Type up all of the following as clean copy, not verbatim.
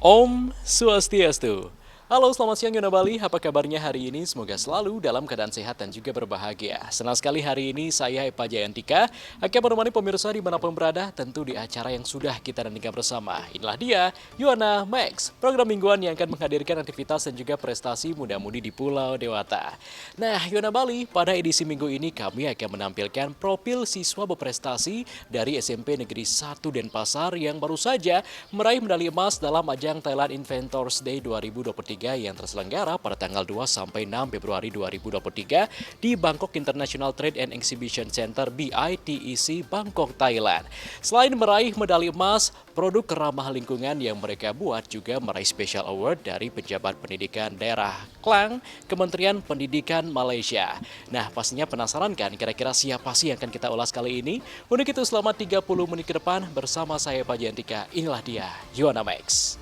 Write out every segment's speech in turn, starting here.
Om Swastiastu. Halo, selamat siang Yona Bali. Apa kabarnya hari ini? Semoga selalu dalam keadaan sehat dan juga berbahagia. Senang sekali hari ini saya Epa Jayantika akan menemani pemirsa dimanapun berada, tentu di acara yang sudah kita nantikan bersama. Inilah dia, Yona Max, program mingguan yang akan menghadirkan aktivitas dan juga prestasi muda-mudi di Pulau Dewata. Nah, Yona Bali, pada edisi minggu ini kami akan menampilkan profil siswa berprestasi dari SMP Negeri 1 Denpasar yang baru saja meraih medali emas dalam ajang Thailand Inventors Day 2023 yang terselenggara pada tanggal 2 sampai 6 Februari 2023 di Bangkok International Trade and Exhibition Center BITEC Bangkok, Thailand. Selain meraih medali emas, produk ramah lingkungan yang mereka buat juga meraih Special Award dari Pejabat Pendidikan Daerah Klang, Kementerian Pendidikan Malaysia. Nah, pastinya penasaran kan kira-kira siapa sih yang akan kita ulas kali ini? Untuk itu selama 30 menit ke depan bersama saya Pak Jantika, inilah dia, Yona Max.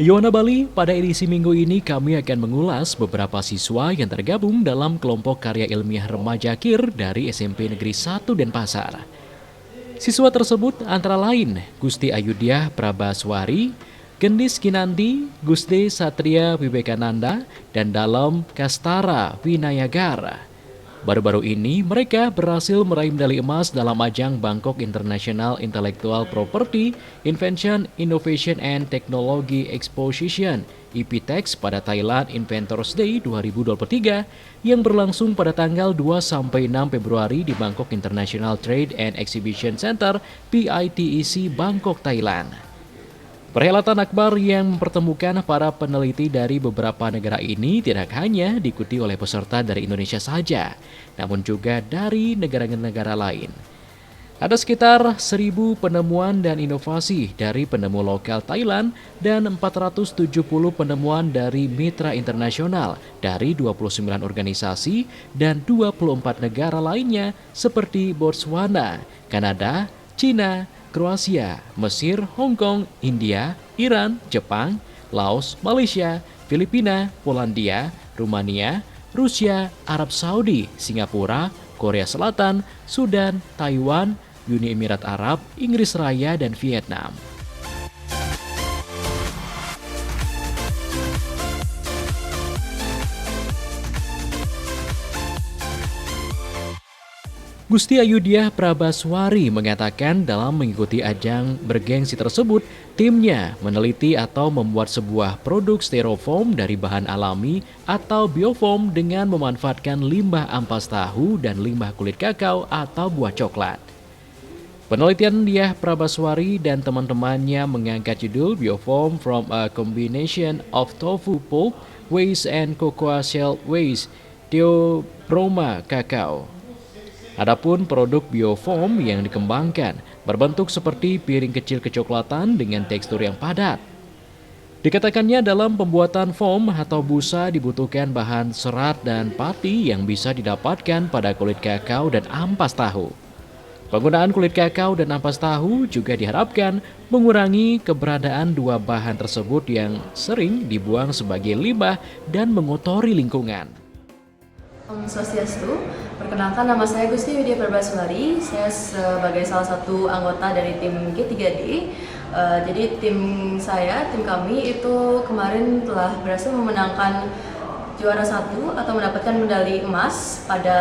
Yona Bali, pada edisi minggu ini kami akan mengulas beberapa siswa yang tergabung dalam kelompok karya ilmiah remaja KIR dari SMP Negeri 1 Denpasar. Siswa tersebut antara lain Gusti Ayudya Prabaswari, Gendis Kinanti, Gusti Satria Wibekananda, dan Dalem Kastara Winayagara. Baru-baru ini mereka berhasil meraih medali emas dalam ajang Bangkok International Intellectual Property, Invention, Innovation and Technology Exposition (IPTEX) pada Thailand Inventors Day 2023 yang berlangsung pada tanggal 2 sampai 6 Februari di Bangkok International Trade and Exhibition Center (BITEC) Bangkok, Thailand. Perhelatan akbar yang mempertemukan para peneliti dari beberapa negara ini tidak hanya diikuti oleh peserta dari Indonesia saja, namun juga dari negara-negara lain. Ada sekitar 1.000 penemuan dan inovasi dari penemu lokal Thailand dan 470 penemuan dari mitra internasional dari 29 organisasi dan 24 negara lainnya seperti Botswana, Kanada, China, Kroasia, Mesir, Hong Kong, India, Iran, Jepang, Laos, Malaysia, Filipina, Polandia, Rumania, Rusia, Arab Saudi, Singapura, Korea Selatan, Sudan, Taiwan, Uni Emirat Arab, Inggris Raya, dan Vietnam. Gusti Ayudya Prabaswari mengatakan dalam mengikuti ajang bergengsi tersebut, timnya meneliti atau membuat sebuah produk styrofoam dari bahan alami atau biofoam dengan memanfaatkan limbah ampas tahu dan limbah kulit kakao atau buah coklat. Penelitian Dyah Prabaswari dan teman-temannya mengangkat judul Biofoam from a Combination of Tofu Pulp Waste and Cocoa Shell Waste, Theobroma Kakao. Adapun produk biofoam yang dikembangkan berbentuk seperti piring kecil kecoklatan dengan tekstur yang padat. Dikatakannya dalam pembuatan foam atau busa dibutuhkan bahan serat dan pati yang bisa didapatkan pada kulit kakao dan ampas tahu. Penggunaan kulit kakao dan ampas tahu juga diharapkan mengurangi keberadaan dua bahan tersebut yang sering dibuang sebagai limbah dan mengotori lingkungan. Om Swastiastu, perkenalkan nama saya Gusti Ayudya Prabaswari. Saya sebagai salah satu anggota dari tim G3D. Jadi tim kami itu kemarin telah berhasil memenangkan juara 1 atau mendapatkan medali emas pada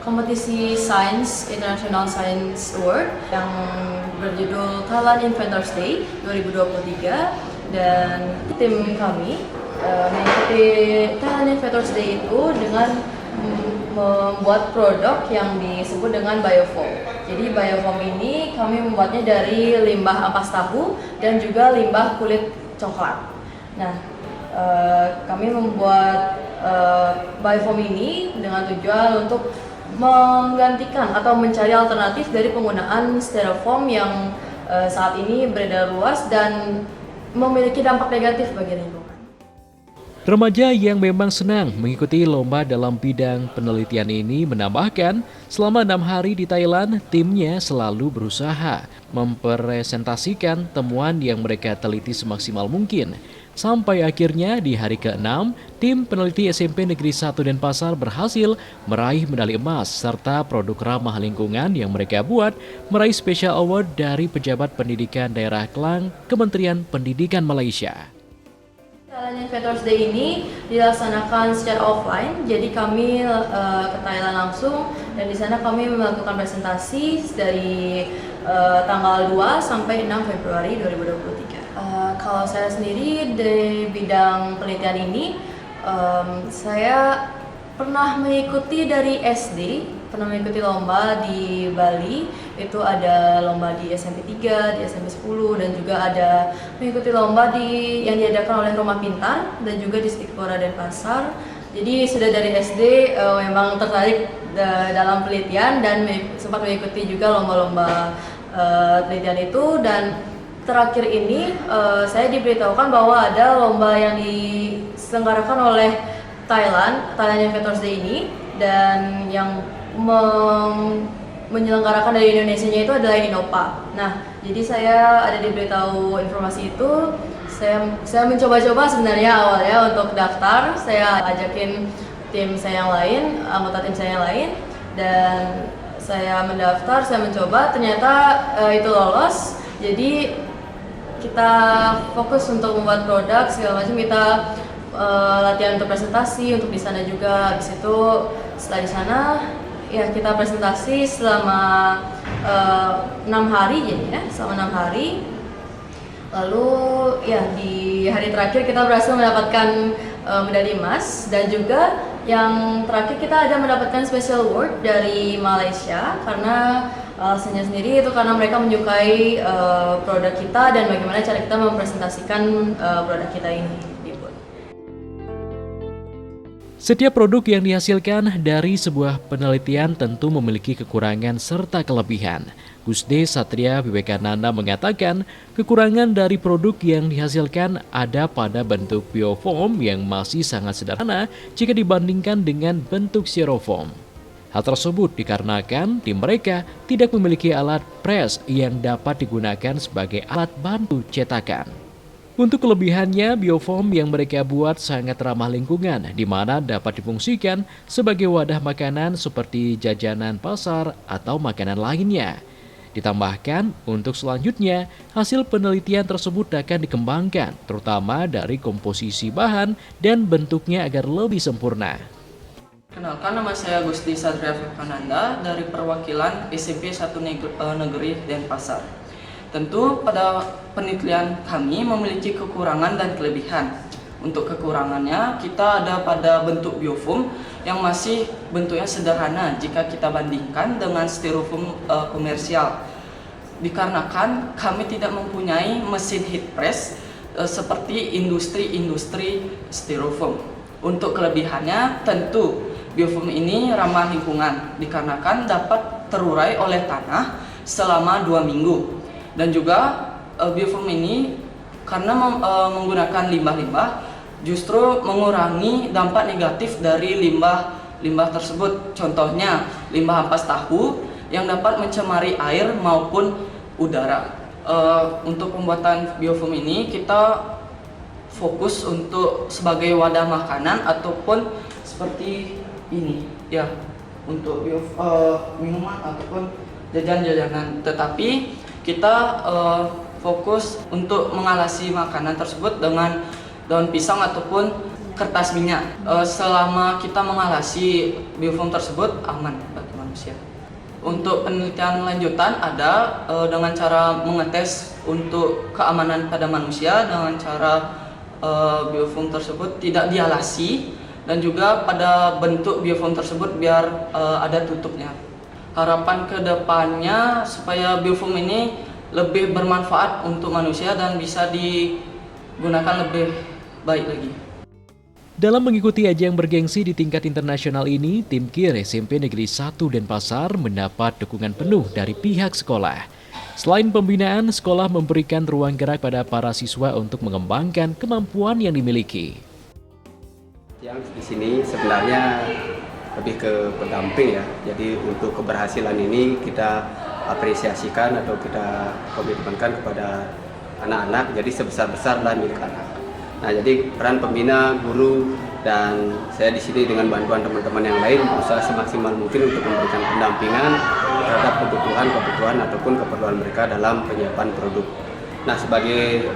kompetisi Science International Science Award yang berjudul Thailand Inventors Day 2023, dan tim kami mengikuti Thailand Inventors Day itu dengan membuat produk yang disebut dengan biofoam. Jadi biofoam ini kami membuatnya dari limbah ampas tahu dan juga limbah kulit coklat. Nah, kami membuat biofoam ini dengan tujuan untuk menggantikan atau mencari alternatif dari penggunaan styrofoam yang saat ini beredar luas dan memiliki dampak negatif bagi lingkungan. Remaja yang memang senang mengikuti lomba dalam bidang penelitian ini menambahkan, selama 6 hari di Thailand, timnya selalu berusaha mempresentasikan temuan yang mereka teliti semaksimal mungkin. Sampai akhirnya di hari ke-6, tim peneliti SMP Negeri 1 Denpasar berhasil meraih medali emas serta produk ramah lingkungan yang mereka buat meraih Special Award dari Pejabat Pendidikan Daerah Klang, Kementerian Pendidikan Malaysia. Thailand Inventors Day ini dilaksanakan secara offline, jadi kami ke Thailand langsung dan di sana kami melakukan presentasi dari tanggal 2 sampai 6 Februari 2023. Kalau saya sendiri di bidang penelitian ini, saya pernah mengikuti dari SD, pernah mengikuti lomba di Bali, itu ada lomba di SMP 3, di SMP 10, dan juga ada mengikuti lomba yang diadakan oleh Rumah Pintar dan juga di Stikpora Denpasar. Jadi sudah dari SD memang tertarik dalam penelitian dan sempat mengikuti juga lomba-lomba penelitian itu, dan terakhir ini saya diberitahukan bahwa ada lomba yang diselenggarakan oleh Thailand Inventors Day ini, dan yang menyelenggarakan dari Indonesia-nya itu adalah Innova. Nah, jadi saya ada diberitahu informasi itu. Saya mencoba-coba sebenarnya awalnya untuk daftar. Saya ajakin tim saya yang lain, anggota tim saya yang lain, dan saya mendaftar, saya mencoba. Ternyata itu lolos. Jadi kita fokus untuk membuat produk segala macam. Kita latihan untuk presentasi, untuk di sana juga. Habis itu setelah di sana ya kita presentasi selama 6 hari, jadinya selama 6 hari. Lalu ya di hari terakhir kita berhasil mendapatkan medali emas, dan juga yang terakhir kita ada mendapatkan special award dari Malaysia karena alasannya sendiri itu karena mereka menyukai produk kita dan bagaimana cara kita mempresentasikan produk kita ini. Setiap produk yang dihasilkan dari sebuah penelitian tentu memiliki kekurangan serta kelebihan. Gusde Satria Vivekananda mengatakan, kekurangan dari produk yang dihasilkan ada pada bentuk biofoam yang masih sangat sederhana jika dibandingkan dengan bentuk styrofoam. Hal tersebut dikarenakan tim mereka tidak memiliki alat press yang dapat digunakan sebagai alat bantu cetakan. Untuk kelebihannya, biofoam yang mereka buat sangat ramah lingkungan, di mana dapat difungsikan sebagai wadah makanan seperti jajanan pasar atau makanan lainnya. Ditambahkan, untuk selanjutnya, hasil penelitian tersebut akan dikembangkan, terutama dari komposisi bahan dan bentuknya agar lebih sempurna. Kenalkan, nama saya Gusti Satria Vivekananda dari perwakilan SMP 1 Negeri Denpasar. Tentu pada penelitian kami memiliki kekurangan dan kelebihan. Untuk kekurangannya, kita ada pada bentuk biofoam yang masih bentuknya sederhana jika kita bandingkan dengan styrofoam komersial. Dikarenakan kami tidak mempunyai mesin heat press seperti industri styrofoam. Untuk kelebihannya, tentu biofoam ini ramah lingkungan dikarenakan dapat terurai oleh tanah selama 2 minggu. Dan juga biofoam ini karena menggunakan limbah-limbah justru mengurangi dampak negatif dari limbah tersebut. Contohnya limbah ampas tahu yang dapat mencemari air maupun udara. Untuk pembuatan biofoam ini kita fokus untuk sebagai wadah makanan ataupun seperti ini ya, untuk minuman ataupun jajan-jajanan. Tetapi kita fokus untuk mengalasi makanan tersebut dengan daun pisang ataupun kertas minyak. Selama kita mengalasi biofoam tersebut aman bagi manusia. Untuk penelitian lanjutan ada dengan cara mengetes untuk keamanan pada manusia dengan cara biofoam tersebut tidak dialasi, dan juga pada bentuk biofoam tersebut biar ada tutupnya. Harapan kedepannya supaya biofoam ini lebih bermanfaat untuk manusia dan bisa digunakan lebih baik lagi. Dalam mengikuti ajang bergengsi di tingkat internasional ini, tim KIR SMP Negeri 1 Denpasar mendapat dukungan penuh dari pihak sekolah. Selain pembinaan, sekolah memberikan ruang gerak pada para siswa untuk mengembangkan kemampuan yang dimiliki. Yang di sini sebenarnya lebih ke pendamping ya. Jadi untuk keberhasilan ini kita apresiasikan atau kita komitmenkan kepada anak-anak. Jadi sebesar-besarlah milik anak. Nah, jadi peran pembina, guru, dan saya di sini dengan bantuan teman-teman yang lain berusaha semaksimal mungkin untuk memberikan pendampingan terhadap kebutuhan ataupun keperluan mereka dalam penyiapan produk. Nah, sebagai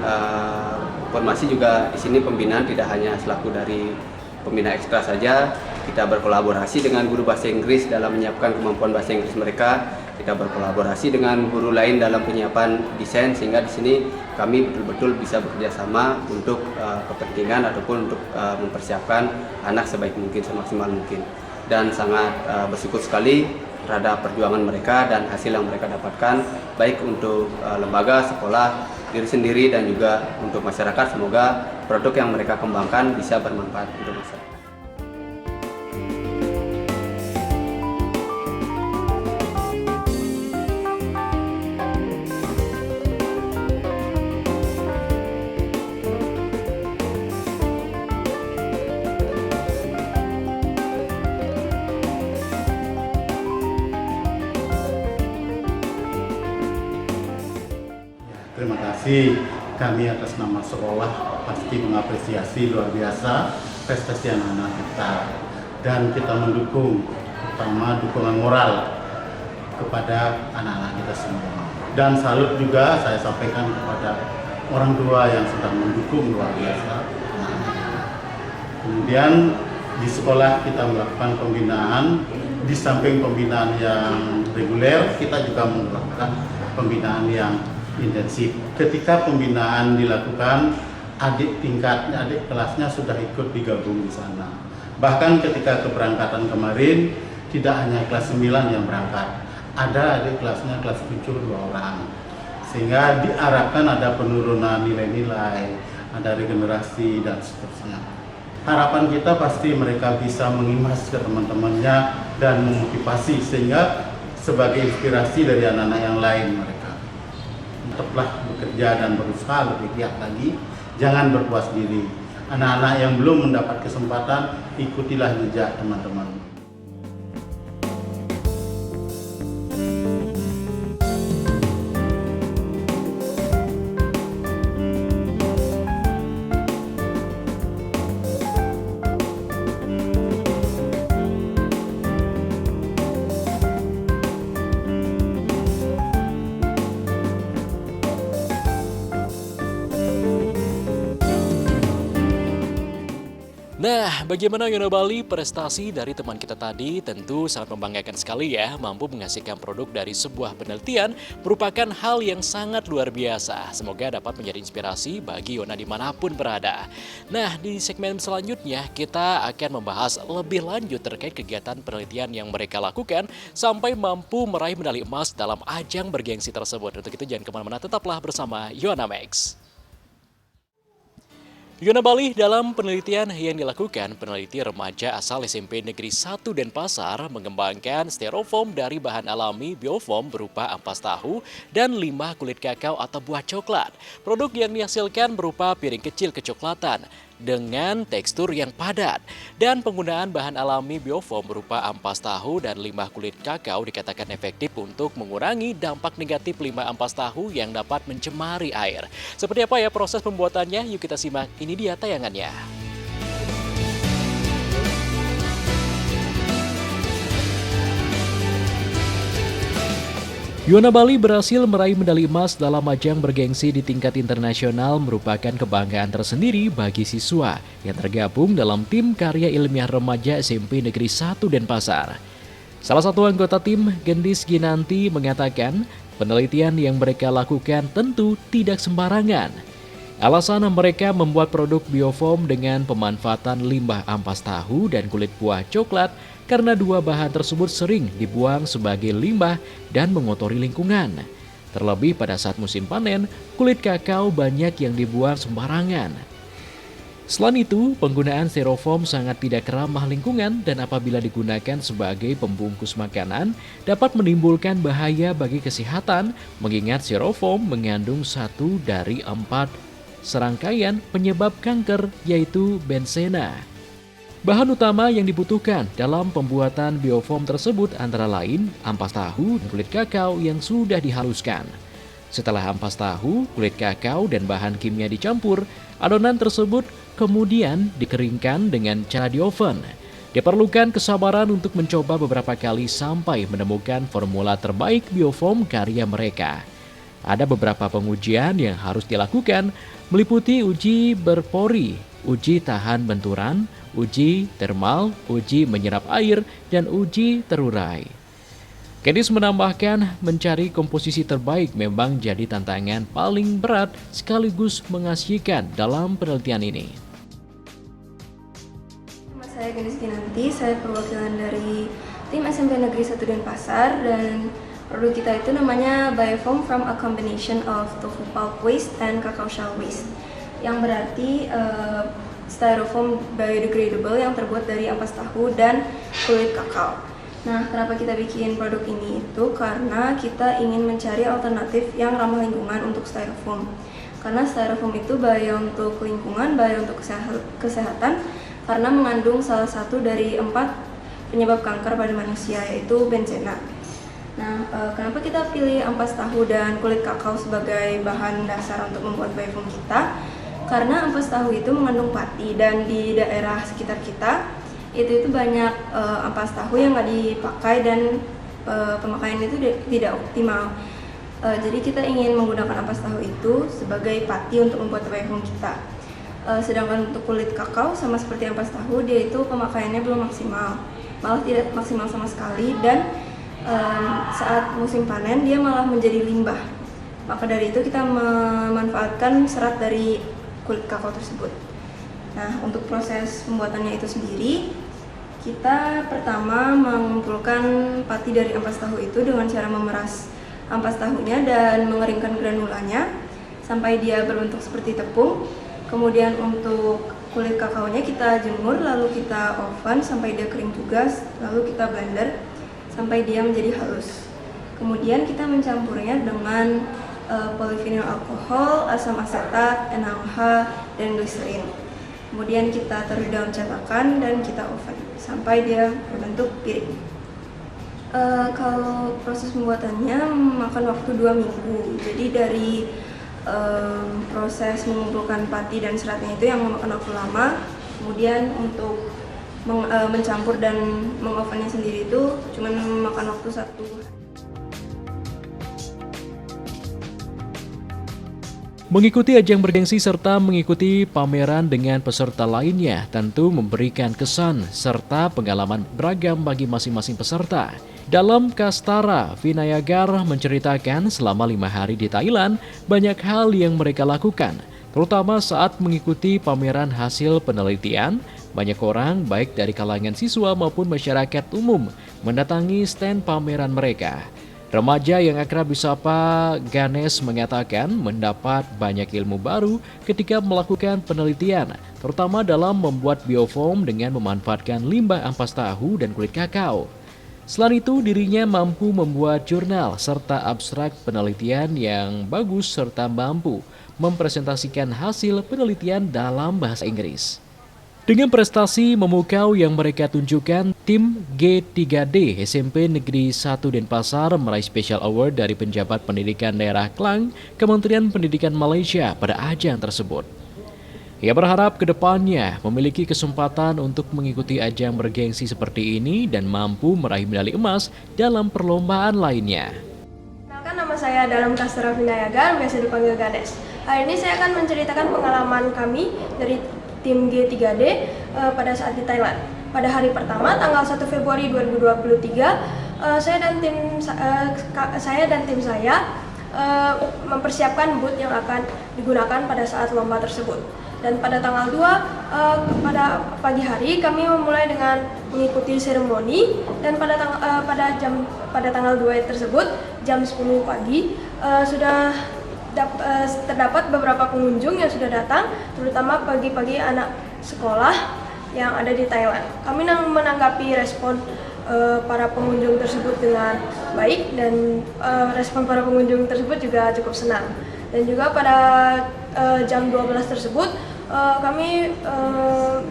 informasi juga di sini pembinaan tidak hanya selaku dari pembina ekstra saja, kita berkolaborasi dengan guru bahasa Inggris dalam menyiapkan kemampuan bahasa Inggris mereka. Kita berkolaborasi dengan guru lain dalam penyiapan desain, sehingga di sini kami betul-betul bisa bekerja sama untuk kepentingan ataupun untuk mempersiapkan anak sebaik mungkin, semaksimal mungkin. Dan sangat bersyukur sekali terhadap perjuangan mereka dan hasil yang mereka dapatkan, baik untuk lembaga, sekolah, diri sendiri, dan juga untuk masyarakat. Semoga produk yang mereka kembangkan bisa bermanfaat untuk masyarakat. Terima kasih, kami atas nama sekolah pasti mengapresiasi luar biasa prestasi anak-anak kita, dan kita mendukung, terutama dukungan moral kepada anak-anak kita semua. Dan salut juga saya sampaikan kepada orang tua yang sedang mendukung luar biasa anak-anak. Kemudian di sekolah kita melakukan pembinaan, di samping pembinaan yang reguler, kita juga melakukan pembinaan yang intensif. Ketika pembinaan dilakukan, adik tingkatnya, adik kelasnya sudah ikut digabung di sana. Bahkan ketika keberangkatan kemarin, tidak hanya kelas 9 yang berangkat, ada adik kelasnya kelas 7 2 orang. Sehingga diharapkan ada penurunan nilai-nilai, ada regenerasi dan seterusnya. Harapan kita pasti mereka bisa mengimas ke teman-temannya dan memotivasi, sehingga sebagai inspirasi dari anak-anak yang lain mereka. Tetaplah bekerja dan berusaha lebih giat lagi, jangan berpuas diri. Anak-anak yang belum mendapat kesempatan, ikutilah jejak teman-teman. Nah, bagaimana Yona Bali? Prestasi dari teman kita tadi tentu sangat membanggakan sekali ya. Mampu menghasilkan produk dari sebuah penelitian merupakan hal yang sangat luar biasa. Semoga dapat menjadi inspirasi bagi Yona dimanapun berada. Nah, di segmen selanjutnya kita akan membahas lebih lanjut terkait kegiatan penelitian yang mereka lakukan sampai mampu meraih medali emas dalam ajang bergengsi tersebut. Untuk itu jangan kemana-mana, tetaplah bersama Yona Max. Yona Bali, dalam penelitian yang dilakukan, peneliti remaja asal SMP Negeri 1 Denpasar mengembangkan styrofoam dari bahan alami biofoam berupa ampas tahu dan limbah kulit kakao atau buah coklat. Produk yang dihasilkan berupa piring kecil kecoklatan dengan tekstur yang padat. Dan penggunaan bahan alami biofoam berupa ampas tahu dan limbah kulit kakao dikatakan efektif untuk mengurangi dampak negatif limbah ampas tahu yang dapat mencemari air. Seperti apa ya proses pembuatannya? Yuk kita simak, ini dia tayangannya. Yona Bali berhasil meraih medali emas dalam ajang bergengsi di tingkat internasional merupakan kebanggaan tersendiri bagi siswa yang tergabung dalam tim karya ilmiah remaja SMP Negeri 1 Denpasar. Salah satu anggota tim, Gendis Ginanti, mengatakan penelitian yang mereka lakukan tentu tidak sembarangan. Alasan mereka membuat produk biofoam dengan pemanfaatan limbah ampas tahu dan kulit buah coklat karena dua bahan tersebut sering dibuang sebagai limbah dan mengotori lingkungan. Terlebih pada saat musim panen, kulit kakao banyak yang dibuang sembarangan. Selain itu, penggunaan styrofoam sangat tidak ramah lingkungan dan apabila digunakan sebagai pembungkus makanan dapat menimbulkan bahaya bagi kesehatan mengingat styrofoam mengandung 1 dari 4 serangkaian penyebab kanker yaitu benzena. Bahan utama yang dibutuhkan dalam pembuatan biofoam tersebut antara lain ampas tahu dan kulit kakao yang sudah dihaluskan. Setelah ampas tahu, kulit kakao, dan bahan kimia dicampur, adonan tersebut kemudian dikeringkan dengan cara di oven. Diperlukan kesabaran untuk mencoba beberapa kali sampai menemukan formula terbaik biofoam karya mereka. Ada beberapa pengujian yang harus dilakukan, meliputi uji berpori, uji tahan benturan, uji termal, uji menyerap air, dan uji terurai. Kadis menambahkan, mencari komposisi terbaik memang jadi tantangan paling berat sekaligus mengasihkan dalam penelitian ini. Nama saya Gadis Kinanti, saya perwakilan dari tim SMP Negeri 1 Denpasar dan produk kita itu namanya Biofoam from a combination of tofu pulp waste and cacao shell waste, yang berarti styrofoam biodegradable yang terbuat dari ampas tahu dan kulit kakao. Nah, kenapa kita bikin produk ini itu karena kita ingin mencari alternatif yang ramah lingkungan untuk styrofoam. Karena styrofoam itu bahaya untuk lingkungan, bahaya untuk kesehatan karena mengandung salah satu dari 4 penyebab kanker pada manusia yaitu benzena. Nah, kenapa kita pilih ampas tahu dan kulit kakao sebagai bahan dasar untuk membuat biofoam kita? Karena ampas tahu itu mengandung pati dan di daerah sekitar kita itu banyak ampas tahu yang nggak dipakai dan pemakaian itu tidak optimal. Jadi kita ingin menggunakan ampas tahu itu sebagai pati untuk membuat biofoam kita. Sedangkan untuk kulit kakao sama seperti ampas tahu, dia itu pemakaiannya belum maksimal, malah tidak maksimal sama sekali dan saat musim panen dia malah menjadi limbah. Maka dari itu kita memanfaatkan serat dari kulit kakao tersebut. Nah, untuk proses pembuatannya itu sendiri, kita pertama mengumpulkan pati dari ampas tahu itu dengan cara memeras ampas tahunya dan mengeringkan granulanya sampai dia berbentuk seperti tepung. Kemudian untuk kulit kakaonya kita jemur, lalu kita oven sampai dia kering juga, lalu kita blender sampai dia menjadi halus. Kemudian kita mencampurnya dengan polyvinyl alkohol, asam asetat, NaOH, dan glycerin. Kemudian kita taruh di dalam cetakan dan kita oven sampai dia berbentuk piring. Kalau proses pembuatannya memakan waktu 2 minggu. Jadi dari proses mengumpulkan pati dan seratnya itu yang memakan waktu lama. Kemudian untuk mencampur dan mengovennya sendiri itu cuma memakan waktu 1 hari. Mengikuti ajang bergengsi serta mengikuti pameran dengan peserta lainnya tentu memberikan kesan serta pengalaman beragam bagi masing-masing peserta. Dalam Kastara, Vinayagar menceritakan selama 5 hari di Thailand banyak hal yang mereka lakukan, terutama saat mengikuti pameran hasil penelitian. Banyak orang baik dari kalangan siswa maupun masyarakat umum mendatangi stand pameran mereka. Remaja yang akrab disapa Ganesh mengatakan mendapat banyak ilmu baru ketika melakukan penelitian, terutama dalam membuat biofoam dengan memanfaatkan limbah ampas tahu dan kulit kakao. Selain itu, dirinya mampu membuat jurnal serta abstrak penelitian yang bagus serta mampu mempresentasikan hasil penelitian dalam bahasa Inggris. Dengan prestasi memukau yang mereka tunjukkan, tim G3D SMP Negeri 1 Denpasar meraih Special Award dari Penjabat Pendidikan Daerah Klang, Kementerian Pendidikan Malaysia pada ajang tersebut. Ia berharap ke depannya memiliki kesempatan untuk mengikuti ajang bergengsi seperti ini dan mampu meraih medali emas dalam perlombaan lainnya. Kenalkan, nama saya dalam Kastara Vinayagar, biasa dipanggil Ganesh. Hari ini saya akan menceritakan pengalaman kami dari tim G3D pada saat di Thailand. Pada hari pertama, tanggal 1 Februari 2023, saya dan tim saya mempersiapkan booth yang akan digunakan pada saat lomba tersebut. Dan pada tanggal 2, pada pagi hari, kami memulai dengan mengikuti seremoni. Dan pada tanggal 2 tersebut, jam 10 pagi, sudah terdapat beberapa pengunjung yang sudah datang, terutama pagi-pagi anak sekolah yang ada di Thailand. Kami menanggapi respon para pengunjung tersebut dengan baik, dan respon para pengunjung tersebut juga cukup senang. Dan juga pada jam 12 tersebut kami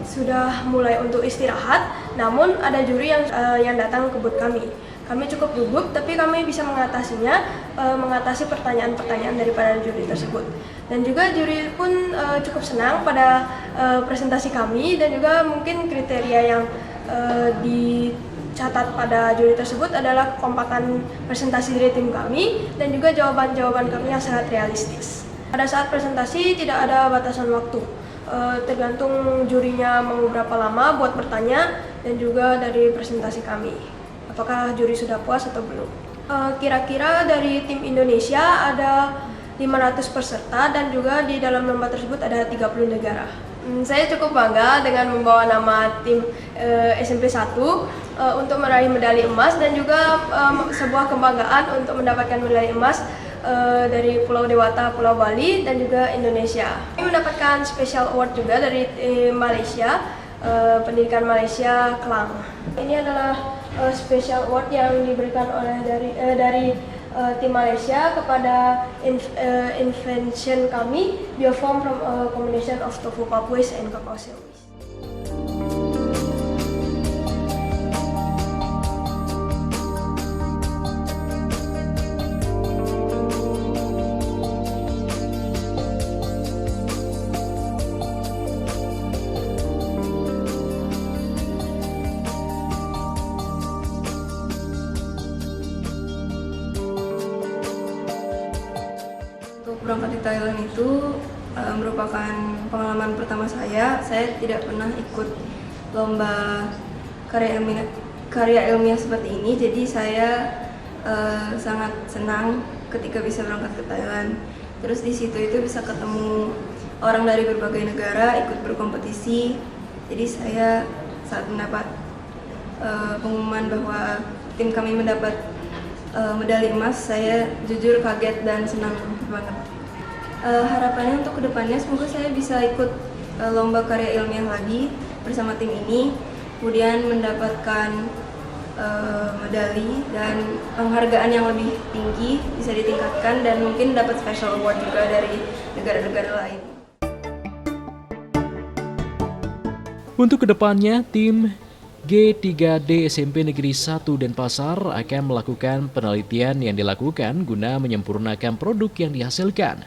sudah mulai untuk istirahat, namun ada juri yang datang ke booth kami. Kami cukup gugup, tapi kami bisa mengatasinya, mengatasi pertanyaan-pertanyaan daripada juri tersebut. Dan juga juri pun cukup senang pada presentasi kami, dan juga mungkin kriteria yang dicatat pada juri tersebut adalah kekompakan presentasi dari tim kami, dan juga jawaban-jawaban kami yang sangat realistis. Pada saat presentasi tidak ada batasan waktu, tergantung jurinya mau berapa lama buat bertanya, dan juga dari presentasi kami. Apakah juri sudah puas atau belum? Kira-kira dari tim Indonesia ada 500 peserta, dan juga di dalam lomba tersebut ada 30 negara. Saya cukup bangga dengan membawa nama tim SMP 1 untuk meraih medali emas, dan juga sebuah kebanggaan untuk mendapatkan medali emas dari Pulau Dewata, Pulau Bali, dan juga Indonesia. Kami mendapatkan special award juga dari Malaysia, Pendidikan Malaysia Kelang. Ini adalah special award yang diberikan oleh dari tim Malaysia kepada invention kami, biofoam from a combination of tofu pulp waste and cacao shell waste. Berangkat di Thailand itu merupakan pengalaman pertama saya. Saya tidak pernah ikut lomba karya ilmiah seperti ini, jadi saya sangat senang ketika bisa berangkat ke Thailand. Terus di situ itu bisa ketemu orang dari berbagai negara ikut berkompetisi. Jadi saya saat mendapat pengumuman bahwa tim kami mendapat medali emas, saya jujur kaget dan senang banget. Harapannya untuk kedepannya semoga saya bisa ikut lomba karya ilmiah lagi bersama tim ini, kemudian mendapatkan medali dan penghargaan yang lebih tinggi bisa ditingkatkan, dan mungkin dapat special award juga dari negara-negara lain. Untuk kedepannya, tim G3D SMP Negeri 1 Denpasar akan melakukan penelitian yang dilakukan guna menyempurnakan produk yang dihasilkan.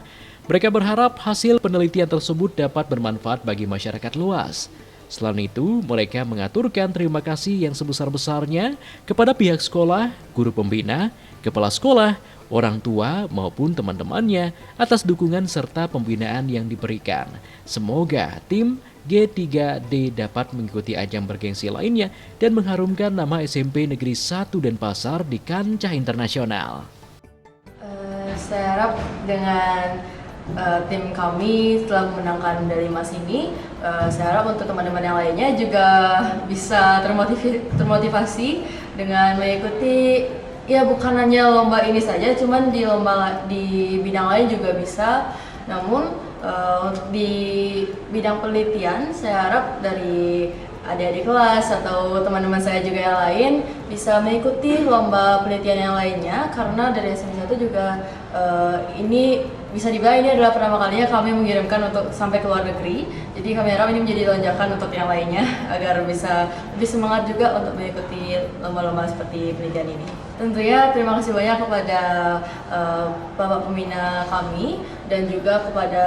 Mereka berharap hasil penelitian tersebut dapat bermanfaat bagi masyarakat luas. Selain itu, mereka mengaturkan terima kasih yang sebesar-besarnya kepada pihak sekolah, guru pembina, kepala sekolah, orang tua maupun teman-temannya atas dukungan serta pembinaan yang diberikan. Semoga tim G3D dapat mengikuti ajang bergengsi lainnya dan mengharumkan nama SMP Negeri 1 Denpasar di kancah internasional. Saya harap dengan tim kami setelah memenangkan medali emas ini, saya harap untuk teman-teman yang lainnya juga bisa termotivasi dengan mengikuti, ya bukan hanya lomba ini saja, cuman di bidang lain juga bisa. Namun di bidang penelitian, saya harap dari adik-adik kelas atau teman-teman saya juga yang lain bisa mengikuti lomba penelitian yang lainnya, karena dari SMP 1 juga ini bisa dibilang ini adalah pertama kalinya kami mengirimkan untuk sampai ke luar negeri. Jadi kami harap ini menjadi lonjakan untuk yang lainnya agar bisa lebih semangat juga untuk mengikuti lomba-lomba seperti penelitian ini. Tentunya terima kasih banyak kepada Bapak Pembina kami, dan juga kepada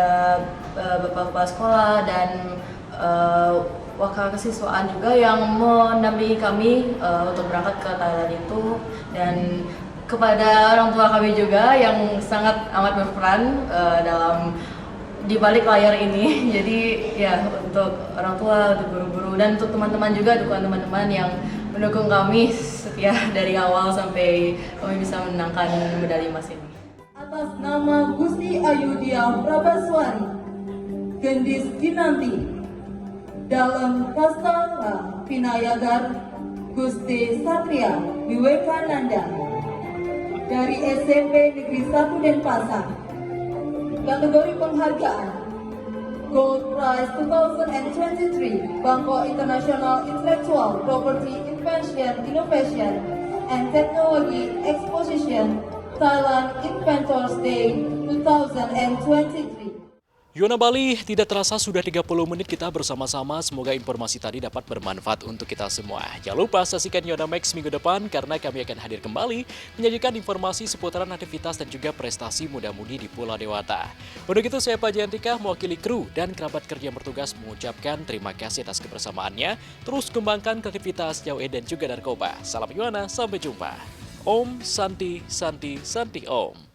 Bapak Kepala Sekolah dan wakil kesiswaan juga yang mendampingi kami untuk berangkat ke Thailand itu, dan kepada orang tua kami juga yang sangat amat berperan dalam di balik layar ini. Jadi ya, untuk orang tua, untuk guru-guru, dan untuk teman-teman juga, dukungan teman-teman yang mendukung kami setia dari awal sampai kami bisa menangkan medali emas ini. Atas nama Gusti Ayudhya Prabaswari Gendis Kinanti, dalam Kastala Vinayagar Gusti Satria Wiwekananda dari SMP Negeri 1 Denpasar, kategori penghargaan Gold Prize 2023 Bangkok International Intellectual Property Innovation and Technology Exposition Thailand Inventors Day 2023. Yona Bali, tidak terasa sudah 30 menit kita bersama-sama. Semoga informasi tadi dapat bermanfaat untuk kita semua. Jangan lupa saksikan Yona Max minggu depan karena kami akan hadir kembali menyajikan informasi seputaran aktivitas dan juga prestasi muda-mudi di Pulau Dewata. Untuk itu saya Pak Jantika mewakili kru dan kerabat kerja yang bertugas mengucapkan terima kasih atas kebersamaannya. Terus kembangkan kreativitas jauh dan juga narkoba. Salam Yona, sampai jumpa. Om Santi Santi Santi Om.